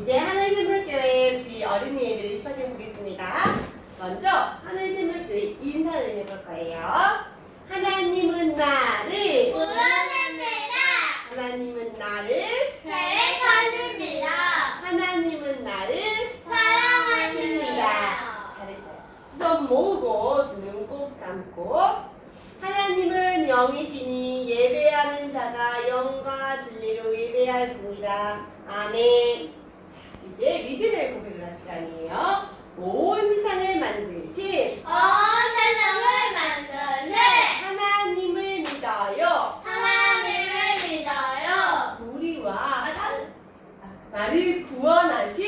이제 하늘샘물교회 주일 어린이 예배를 시작해 보겠습니다. 먼저 하늘샘물교회 인사를 해볼 거예요. 하나님은 나를 부르십니다. 하나님은 나를 계획하십니다. 하나님은 나를 사랑하십니다. 잘했어요. 손 모으고 눈 꼭 감고 하나님은 영이시니 예배하는 자가 영과 진리로 예배할지니라. 아멘. 자, 이제 믿음의 고백을 할 시간이에요. 온 세상을 만드신 온 세상을 만드는 하나님을 믿어요. 하나님을 믿어요. 우리와 나를 구원하신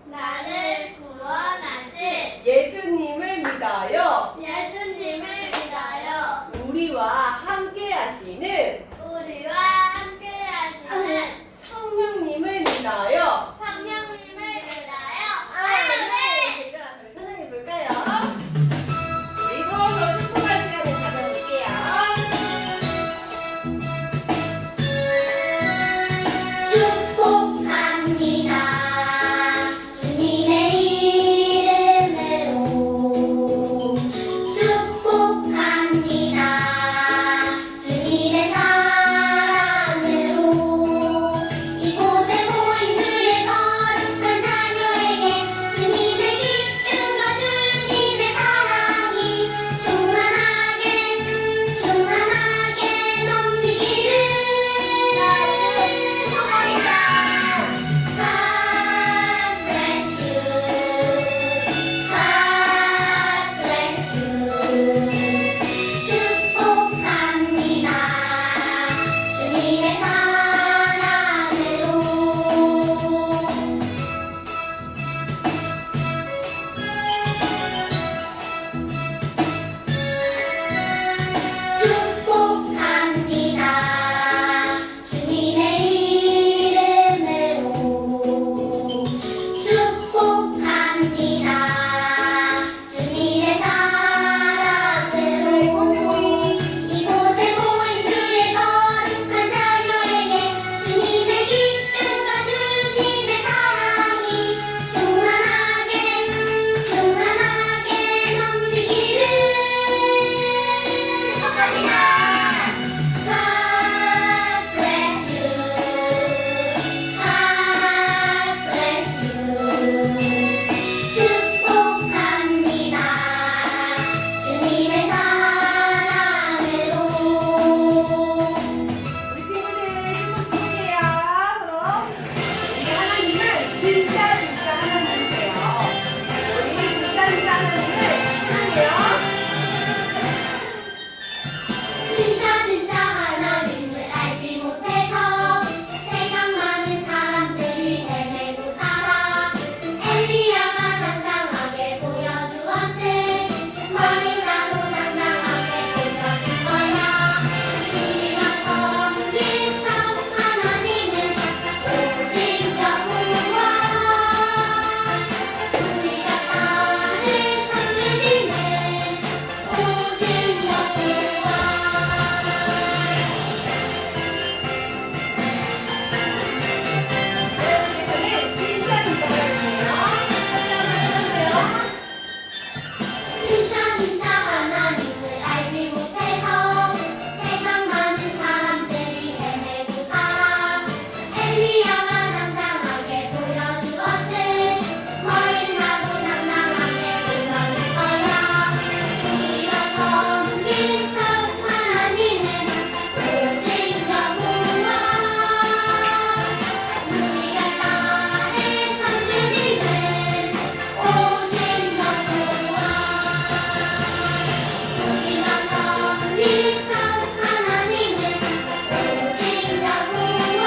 나를 구원하신 예수님을 믿어요. 예수님을 믿어요. 우리와 함께 하시는 우리와 함께 하시는 성령님을 믿어요. 성령님을 믿어요. 네. 일어나서 우리 찬양해 볼까요? 그리고 저 축복할 시간을 가져볼게요. 축복합니다. 주님의 이름으로 축복합니다. 주님의 사랑으로 이곳에 모인 주의 거룩한 자녀에게 주님의 기쁨과 주님의 사랑이 충만하게 넘치기를 축복합니다. God bless you. God bless you. 축복합니다. 주님의 사랑으로 축복합니다. 주님의 이름으로 축복합니다. 주님의 사랑으로 이곳에 모인 주의 거룩한 자녀에게 주님의 기쁨과 주님의 사랑이 충만하게 넘치기를 축복합니다. God bless you. God bless you. 축복합니다. 주님의 사랑으로 우리 친구들 축복해요. 그럼 우리 하나님은 진짜 하나님이세요. 우리 진짜 하나님을 사랑해요. 진짜 하나님을 알지 못해서 세상 많은 사람들이 헤매고 살아 엘리야가 당당하게 보여주었듯 너희라도 당당하게 보여줄 거야. 우리가 섬긴 참 하나님은 오직 여호와 우리가 따를 참 주님은 오직 여호와 여러분께서는 진짜 하나님이에요. 진짜 하나님을 알지 못해서 세상 많은 사람들이 헤매고 살아 엘리야가 당당하게 보여주었듯 머린 나도 당당하게 보여줄 거야. 우리가 섬긴 참 하나님은 오직 여호와 우리가 따를 참 주님은 오직 여호와 우리가 섬긴 참 하나님은 오직 여호와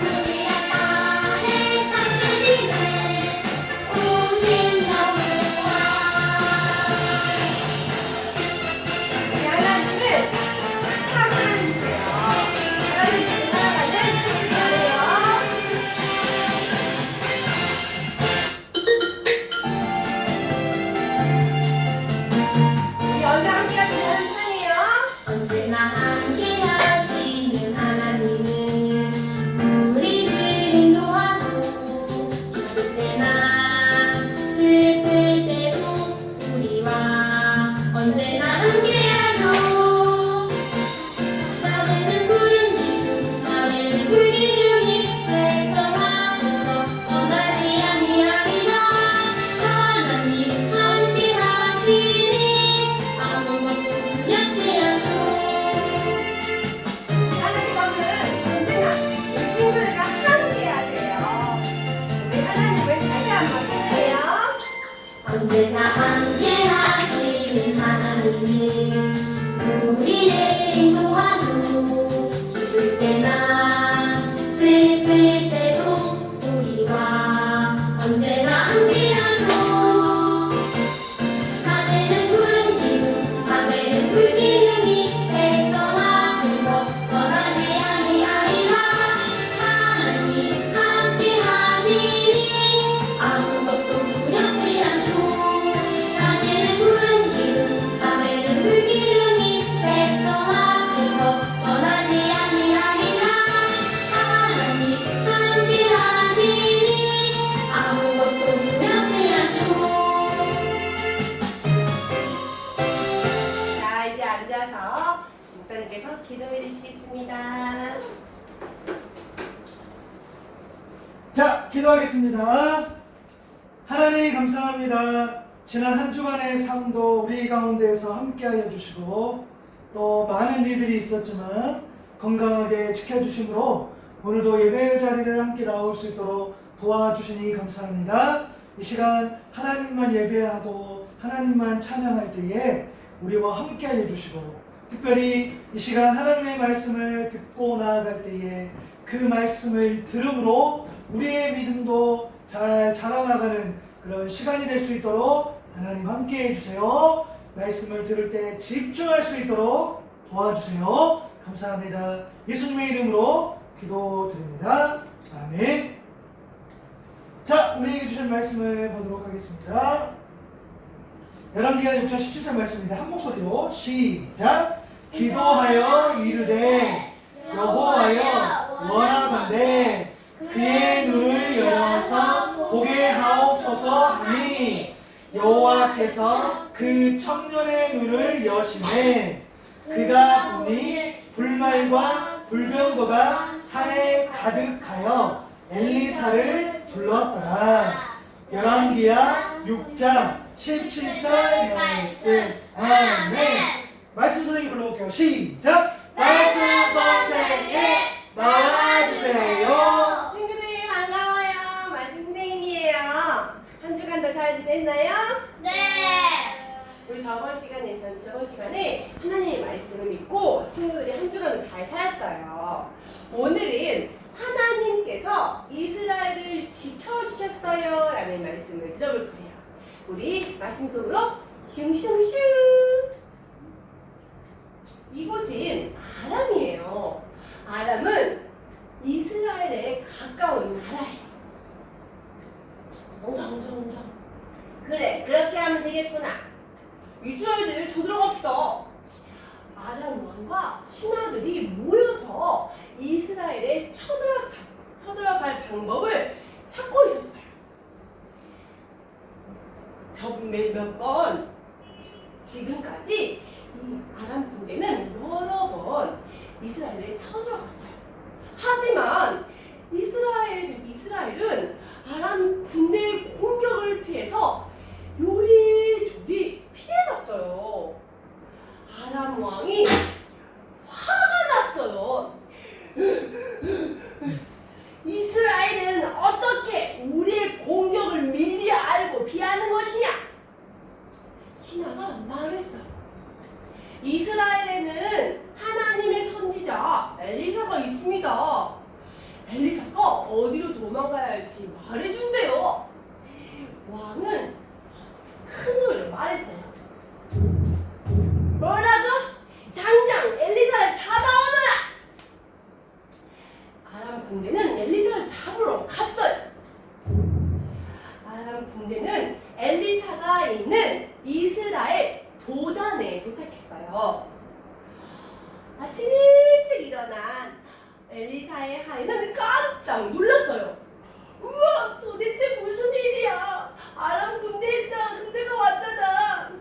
우리가 따를 참 주님은 오직 여호와 우리 하나님은 참 하나님이세요. 하나님을 따라가는 친구들이에요. 우리 언제 함께 하시는 찬양이에요? 언제나 함께 하시는 하나님은 우리를 인도하 언제나 슬플 때도 우리와 언제나 함께하고 낮에는 구름 기둥 밤에는 불기둥이 백성 앞에서 떠나지 아니하리라. 하나님 함께 하시니 아무것도 두렵지 않죠. 낮에는 구름 기둥 밤에는 불기둥이 백성 앞에서 떠나지 아니하리라. 하나님 함께 하시니 아무것도 두렵지 않죠. 자, 이제 앉아서 목사님께서 기도해 주시겠습니다. 자, 기도하겠습니다. 하나님 감사합니다. 지난 한 주간의 삶도 우리 가운데에서 함께하여 주시고 또 많은 일들이 있었지만 건강하게 지켜주심으로 오늘도 예배의 자리를 함께 나올 수 있도록 도와주시니 감사합니다. 이 시간 하나님만 예배하고 하나님만 찬양할 때에 우리와 함께하여 주시고 특별히 이 시간 하나님의 말씀을 듣고 나아갈 때에 그 말씀을 들음으로 우리의 믿음도 잘 자라나가는 그런 시간이 될 수 있도록 하나님 함께 해주세요. 말씀을 들을 때 집중할 수 있도록 도와주세요. 감사합니다. 예수님의 이름으로 기도드립니다. 아멘. 자, 우리에게 주신 말씀을 보도록 하겠습니다. 열왕기하 6장 17절 말씀입니다. 한 목소리로 시작. 기도하여 이르되 여호와여 원하건대 그의 눈을 열어서 보게 하옵소서 하니 여호와께서 그 청년의 눈을 여시매 그가 보니 불말과 불병거가 산에 가득하여 엘리사를 불렀더라. 열왕기하 6장 17절 말씀. 아멘. 말씀 선생님 불러볼게요. 시작. 말씀 선생님 나와주세요. 친구들 반가워요. 말씀 선생님이에요. 한 주간도 잘 지냈나요? 네. 우리 저번 시간에 하나님의 말씀을 믿고 친구들이 한 주간도 잘 살았어요. 오늘은 하나님께서 이스라엘을 지켜주셨어요 라는 말씀을 들어볼 거예요. 우리 말씀 속으로 슝슝슝. 이곳은 아람이에요. 아람은 이스라엘에 가까운 나라예요. 웅성웅성웅성. 그래, 그렇게 하면 되겠구나. 이스라엘을 쳐들어갑시다. 아람 왕과 신하들이 모여서 이스라엘에 쳐들어갈 방법을 찾고 있었어요. 몇 번 지금까지 이 아람 군대는 여러 번 이스라엘에 쳐들어갔어요. 하지만 이스라엘은 아람 군대의 공격을 피해서 요리조리 피해갔어요. 아람 왕이 화가 났어요. 이스라엘은 어떻게 우리의 공격을 미리 알고 피하는 것이냐? 신하가 말했어요. 이스라엘에는 하나님의 선지자 엘리사가 있습니다. 엘리사가 어디로 도망가야 할지 말해준대요. 왕은 큰 소리로 말했어요. 뭐라고? 당장 엘리사를 잡아오너라! 아람 군대는 엘리사를 잡으러 갔어요. 아람 군대는 엘리사가 있는 이스라엘 도단에 도착했어요. 아침 일찍 일어난 엘리사의 하인은 깜짝 놀랐어요. 우와, 도대체 무슨 일이야? 아람 군대가 왔잖아.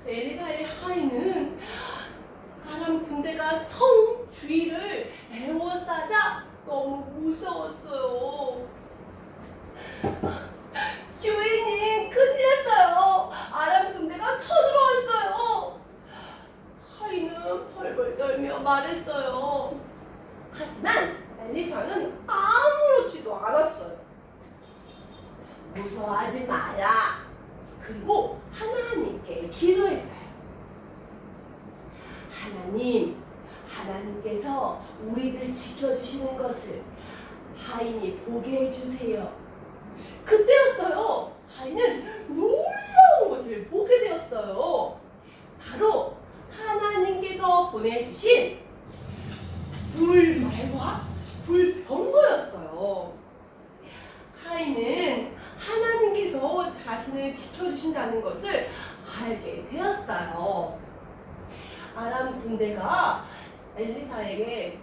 엘리사의 하인은 아람 군대가 성 주위를 에워싸자 너무 무서웠어요. 주인님, 큰일 났어요. 아람 군대가 쳐들어왔어요. 하인은 벌벌 떨며 말했어요. 하지만 엘리사는 아무렇지도 않았어요. 무서워하지 마라. 그리고 하나님께 기도했어요. 하나님께서 우리를 지켜주시는 것을 하인이 보게 해주세요. 그때였어요. 하인은 놀라운 것을 보게 되었어요. 바로 하나님께서 보내주신 불말과 불병거였어요. 하인은 하나님께서 자신을 지켜주신다는 것을 알게 되었어요. 아람 군대가 엘리사에게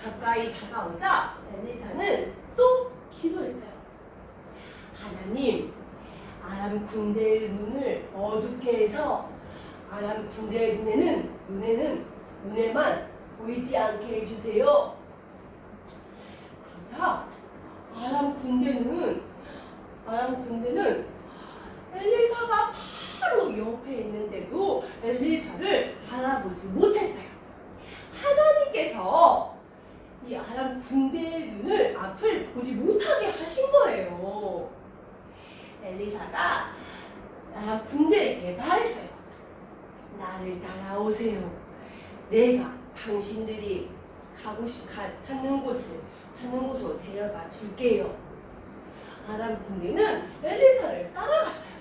가까이 다가오자 엘리사는 또 기도했어요. 하나님, 아람 군대의 눈을 어둡게 해서 아람 군대의 눈에만 보이지 않게 해주세요. 그러자 아람 군대는 엘리사가 바로 옆에 있는데도 엘리사를 알아보지 못했어요. 하나님께서 이 아람 군대의 눈을 앞을 보지 못하게 하신 거예요. 엘리사가 아람 군대에게 말했어요. 나를 따라오세요. 내가 당신들이 찾는 곳으로 데려가 줄게요. 아람 군대는 엘리사를 따라갔어요.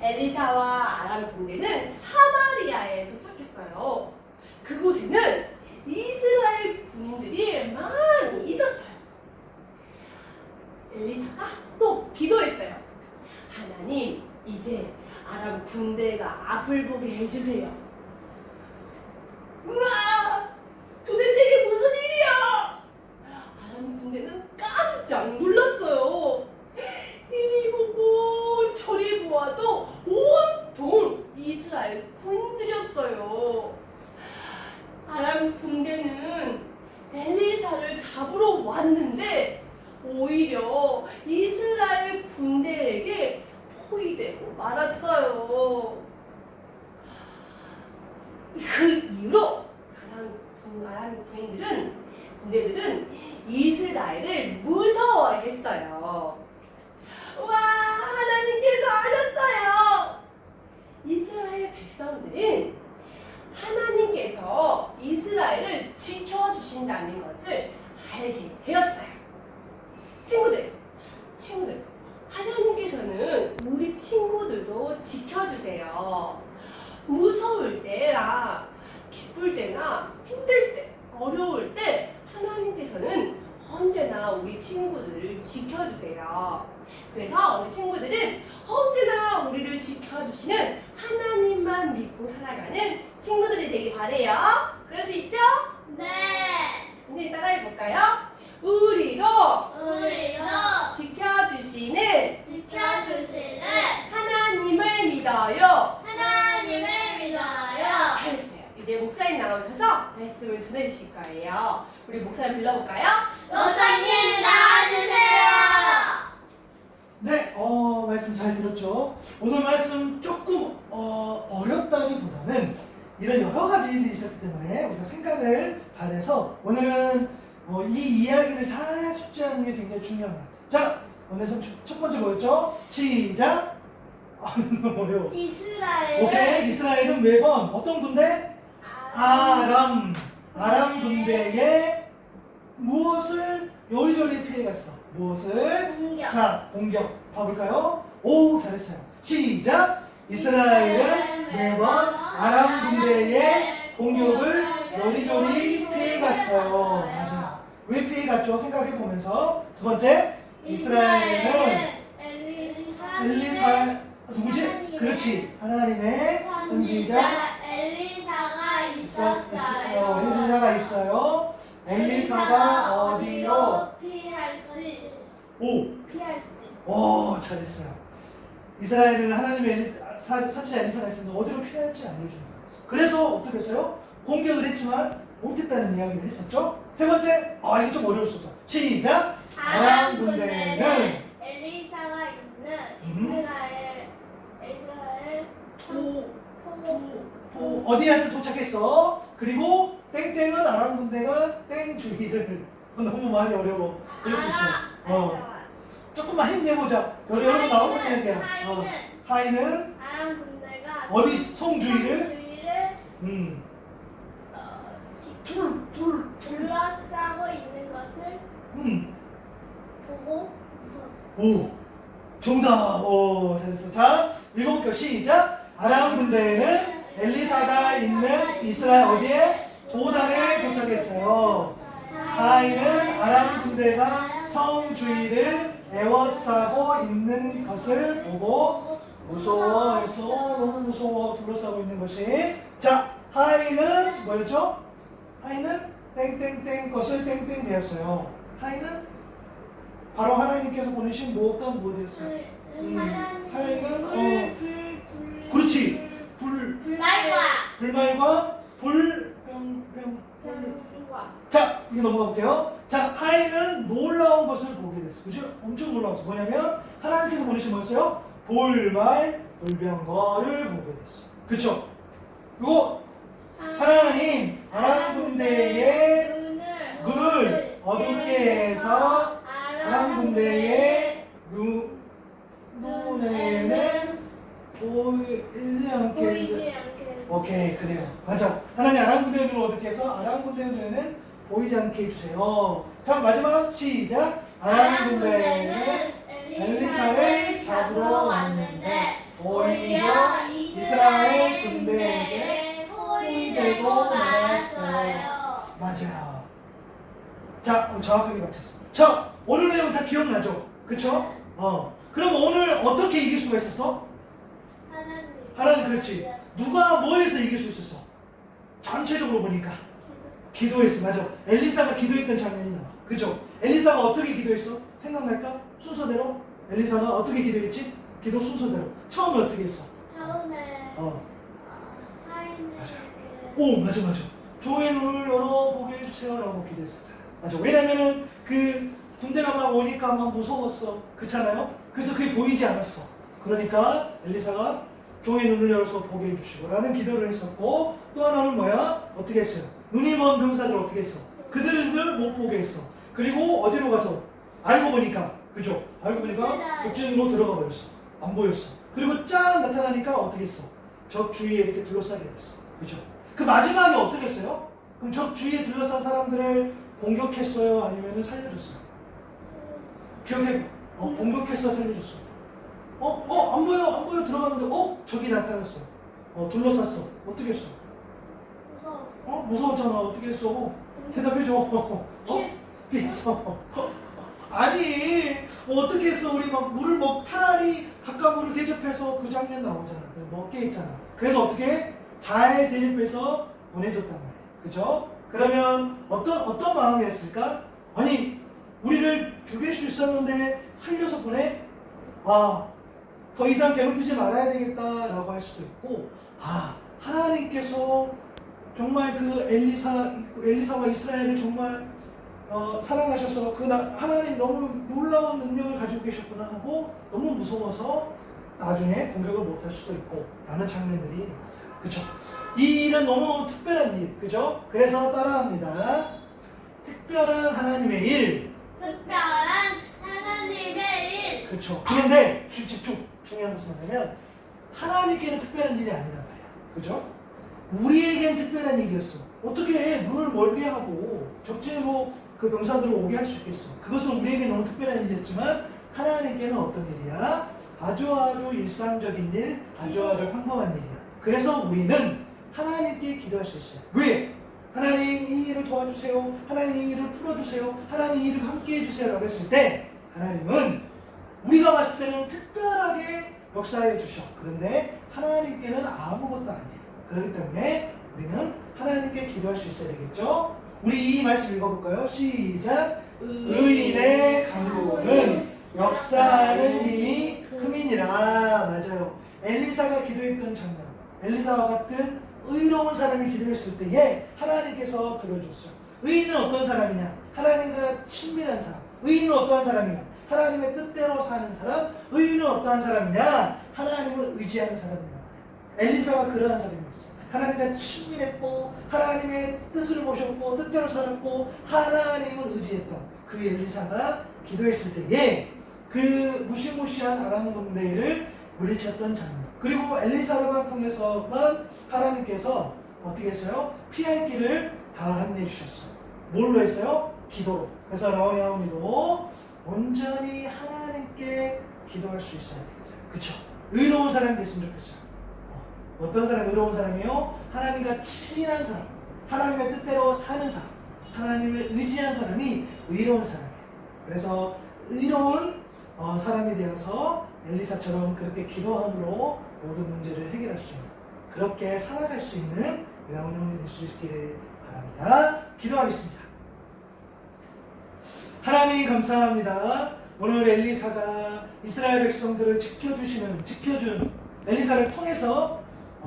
엘리사와 아람 군대는 사마리아에 도착했어요. 그곳에는 이스라엘 군인들이 많이 있었어요. 엘리사가 또 기도했어요. 하나님, 이제 아람 군대가 앞을 보게 해주세요. 우와! 도대체 이게 무슨 일이야? 아람 군대는 깜짝 놀랐어요. 이리 보고 저리 보아도 온통 이스라엘 군인들이었어요. 아람 군대는 엘리사를 잡으러 왔는데 오히려 이스라엘 군대에게 포위되고 말았어요. 그 이후로 아람 군대들은 이스라엘을 무서워했어요. 우와, 하나님께서 하셨어요. 이스라엘 백성들은 하나님께서 이스라엘을 지켜주신다는 것을 알게 되었어요. 친구들, 하나님께서는 우리 친구들도 지켜주세요. 무서울 때나 기쁠 때나 힘들 때, 어려울 때 하나님께서는 언제나 우리 친구들을 지켜주세요. 그래서 우리 친구들은 언제나 우리를 지켜주시는 하나님만 믿고 살아가는 친구들이 되길 바래요. 그럴 수 있죠? 네. 선생님 따라해볼까요? 우리도 지켜주시는 하나님을 믿어요. 하나님을 믿어요. 잘했어요. 이제 목사님 나오셔서 말씀을 전해주실 거예요. 우리 목사님 불러볼까요? 목사님 나와주세요. 네, 말씀 잘 들었죠? 오늘 말씀 조금 어렵다기보다는 이런 여러 가지 일들이 있었기 때문에 우리가 생각을 잘해서 오늘은 이 이야기를 잘 숙지하는 게 굉장히 중요한 것 같아요. 자, 오늘 첫 번째 뭐였죠? 시작! 너무 어려워. 이스라엘. 오케이, 이스라엘은 매번 어떤 군대? 아람 군대에 무엇을 요리조리 피해갔어? 무엇을? 공격. 자, 공격 봐볼까요? 오, 잘했어요. 시작! 이스라엘은 매번 아람 군대의 공격을 요리조리 피해갔어요. 맞아요. 왜 피해갔죠? 생각해보면서. 두 번째, 이스라엘은 엘리사 누구지? 그렇지. 하나님의 선지자 엘리사가 있었어요. 엘리사가 있어요. 엘리사가 어디로? 피할지. 오, 잘했어요. 이스라엘은 하나님의 선지자 엘리사가 있었는데 어디로 피할지 알려주는 거였어요. 그래서 어떻게 했어요? 공격을 했지만 못했다는 이야기를 했었죠. 세 번째, 이게 좀 어려울 수 있어. 시작! 아람 군대는 엘리사가 있는 이스라엘 어디한테 도착했어? 그리고 땡땡은 아람 군대가 땡 주위를 너무 많이 어려워. 그럴 수 있어. 조금만 힘내보자. 어려워서 나오는 얘기야. 하인은 아람 군대가 어디 성 주위를? 오, 정답. 오, 잘했어. 자, 읽어볼게요. 시작. 아람 군대에는 엘리사가 있는 이스라엘 어디에? 도단에 도착했어요. 하인은 아람 군대가 성 주위를 에워싸고 있는 것을 보고 무서워해서 너무 무서워 둘러싸고 있는 것이. 자, 하인은 뭐였죠? 하인은 땡땡땡 것을 땡땡 되었어요. 하인은 바로 하나님께서 보내신 무엇과 무엇이었어요? 하인은 그렇지. 불말과 자, 이거 넘어갈게요. 자, 하인은 놀라운 것을 보게 됐어. 그죠? 엄청 놀라운 것. 뭐냐면 하나님께서 보내신 뭐였어요? 볼말, 불병거를 보게 됐어. 그쵸? 그리고 하나님 아람 군대의 눈을 어둡게 해서 아람 군대의 눈에는 보이지 않게. 오케이, 그래요. 맞아. 하나님 아람 군대의 눈을 어둡게 해서 아람 군대의 눈에는 보이지 않게 해주세요. 자, 마지막 시작. 아람 군대는 엘리사를 잡으러 왔는데 오히려 이스라엘 군대에게 포위되고 말았어요. 맞아요. 자, 정확하게 맞췄습니다. 자, 오늘 내용 다 기억나죠? 그쵸? 그럼 오늘 어떻게 이길 수가 있었어? 하나님, 그렇지. 누가 뭐해서 이길 수 있었어? 전체적으로 보니까 기도했어. 맞아. 엘리사가 기도했던 장면이 나와. 그죠? 엘리사가 어떻게 기도했어? 생각날까? 순서대로? 엘리사가 어떻게 기도했지? 기도 순서대로. 처음에 어떻게 했어? 처음에 오, 맞아. 종의 눈을 열어보게 해주세요 라고 기도했었잖아. 맞아. 왜냐면은 그 군대가 막 오니까 막 무서웠어. 그렇잖아요? 그래서 그게 보이지 않았어. 그러니까 엘리사가 종의 눈을 열어서 보게 해주시고 라는 기도를 했었고, 또 하나는 뭐야? 어떻게 했어요? 눈이 먼 병사들 어떻게 했어? 그들을 못 보게 했어. 그리고 어디로 가서? 알고 보니까, 그죠? 알고 보니까 적진으로 들어가 버렸어. 안 보였어. 그리고 짠 나타나니까 어떻게 했어? 적 주위에 이렇게 둘러싸게 됐어. 그죠? 그 마지막에 어떻게 했어요? 그럼 적 주위에 둘러싼 사람들을 공격했어요? 아니면 살려줬어요? 기억해. 공격했어? 살려줬어? 안 보여 들어갔는데 적이 나타났어. 둘러쌌어. 어떻게 했어? 무서웠잖아. 어떻게 했어? 대답해줘. 피했어. 아니, 어떻게 했어? 우리 막 물을 차라리 가까운 물을 대접해서 그 장면 나오잖아. 먹게 했잖아. 그래서 어떻게? 잘 대접해서 보내줬단 말이야. 그죠? 그러면 어떤 마음이었을까? 아니, 우리를 죽일 수 있었는데 살려서 보내? 더 이상 괴롭히지 말아야 되겠다라고 할 수도 있고, 하나님께서 정말 그 엘리사와 이스라엘을 정말 사랑하셔서 하나님 너무 놀라운 능력을 가지고 계셨구나 하고 너무 무서워서 나중에 공격을 못할 수도 있고 라는 장면들이 나왔어요. 그쵸? 이 일은 너무너무 특별한 일. 그죠? 그래서 따라합니다. 특별한 하나님의 일. 그렇죠. 그런데 집중. 중요한 것은 뭐냐면 하나님께는 특별한 일이 아니란 말이야. 그죠? 우리에겐 특별한 일이었어. 어떻게 눈을 멀게 하고 적진으로 그 병사들을 오게 할 수 있겠어? 그것은 우리에게 너무 특별한 일이었지만 하나님께는 어떤 일이야? 아주 일상적인 일, 아주 평범한 일이야. 그래서 우리는 하나님께 기도할 수 있어요. 왜? 하나님 이 일을 도와주세요. 하나님 이 일을 풀어주세요. 하나님 이 일을 함께 해주세요 라고 했을 때 하나님은 우리가 봤을 때는 특별하게 역사해 주셔. 그런데 하나님께는 아무것도 아니에요. 그렇기 때문에 우리는 하나님께 기도할 수 있어야 되겠죠? 우리 이 말씀 읽어볼까요? 시작. 의인의 간구는 역사하는 힘이 큼이니라. 맞아요. 엘리사가 기도했던 장면, 엘리사와 같은 의로운 사람이 기도했을 때에 하나님께서 들어줬어요. 의인은 어떤 사람이냐? 하나님과 친밀한 사람. 의인은 어떠한 사람이냐? 하나님의 뜻대로 사는 사람. 의인은 어떠한 사람이냐? 하나님을 의지하는 사람이에요. 엘리사가 그러한 사람이었어요. 하나님과 친밀했고 하나님의 뜻을 보셨고 뜻대로 살았고 하나님을 의지했던 그 엘리사가 기도했을 때에 그 무시무시한 아람 군대를 물리쳤던 장면. 그리고 엘리사를 통해서만 하나님께서 어떻게 했어요? 피할 길을 다 안내해 주셨어요. 뭘로 했어요? 기도로. 그래서 라오니아오니도 온전히 하나님께 기도할 수 있어야 되겠어요. 그쵸? 의로운 사람이 됐으면 좋겠어요. 어떤 사람 의로운 사람이요? 하나님과 친한 사람, 하나님의 뜻대로 사는 사람, 하나님을 의지한 사람이 의로운 사람이에요. 그래서 의로운 사람이 되어서 엘리사처럼 그렇게 기도함으로 모든 문제를 해결할 수 있는, 그렇게 살아갈 수 있는 영혼이 될 수 있기를 바랍니다. 기도하겠습니다. 하나님 감사합니다. 오늘 엘리사가 이스라엘 백성들을 지켜준 엘리사를 통해서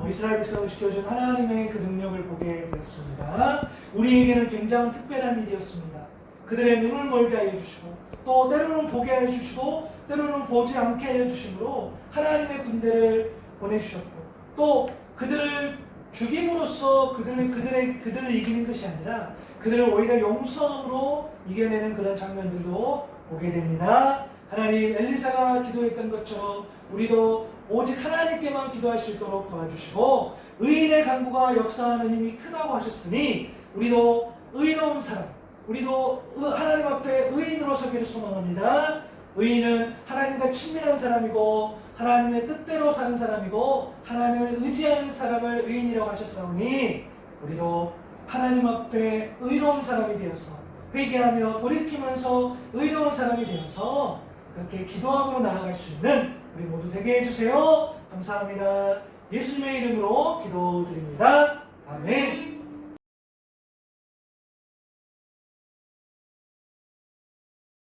이스라엘 백성을 지켜준 하나님의 그 능력을 보게 되었습니다. 우리에게는 굉장히 특별한 일이었습니다. 그들의 눈을 멀게 하여 주시고 또 때로는 보게 하여 주시고 때로는 보지 않게 하여 주심으로 하나님의 군대를 보내주셨고 또 그들을 죽임으로써 그들을 이기는 것이 아니라 그들을 오히려 용서함으로 이겨내는 그런 장면들도 보게 됩니다. 하나님, 엘리사가 기도했던 것처럼 우리도 오직 하나님께만 기도할 수 있도록 도와주시고 의인의 간구가 역사하는 힘이 크다고 하셨으니 우리도 의로운 사람, 우리도 하나님 앞에 의인으로 서기를 소망합니다. 의인은 하나님과 친밀한 사람이고 하나님의 뜻대로 사는 사람이고 하나님을 의지하는 사람을 의인이라고 하셨사오니 우리도 하나님 앞에 의로운 사람이 되어서 회개하며 돌이키면서 의로운 사람이 되어서 그렇게 기도함으로 나아갈 수 있는 우리 모두 되게 해주세요. 감사합니다. 예수님의 이름으로 기도드립니다. 아멘.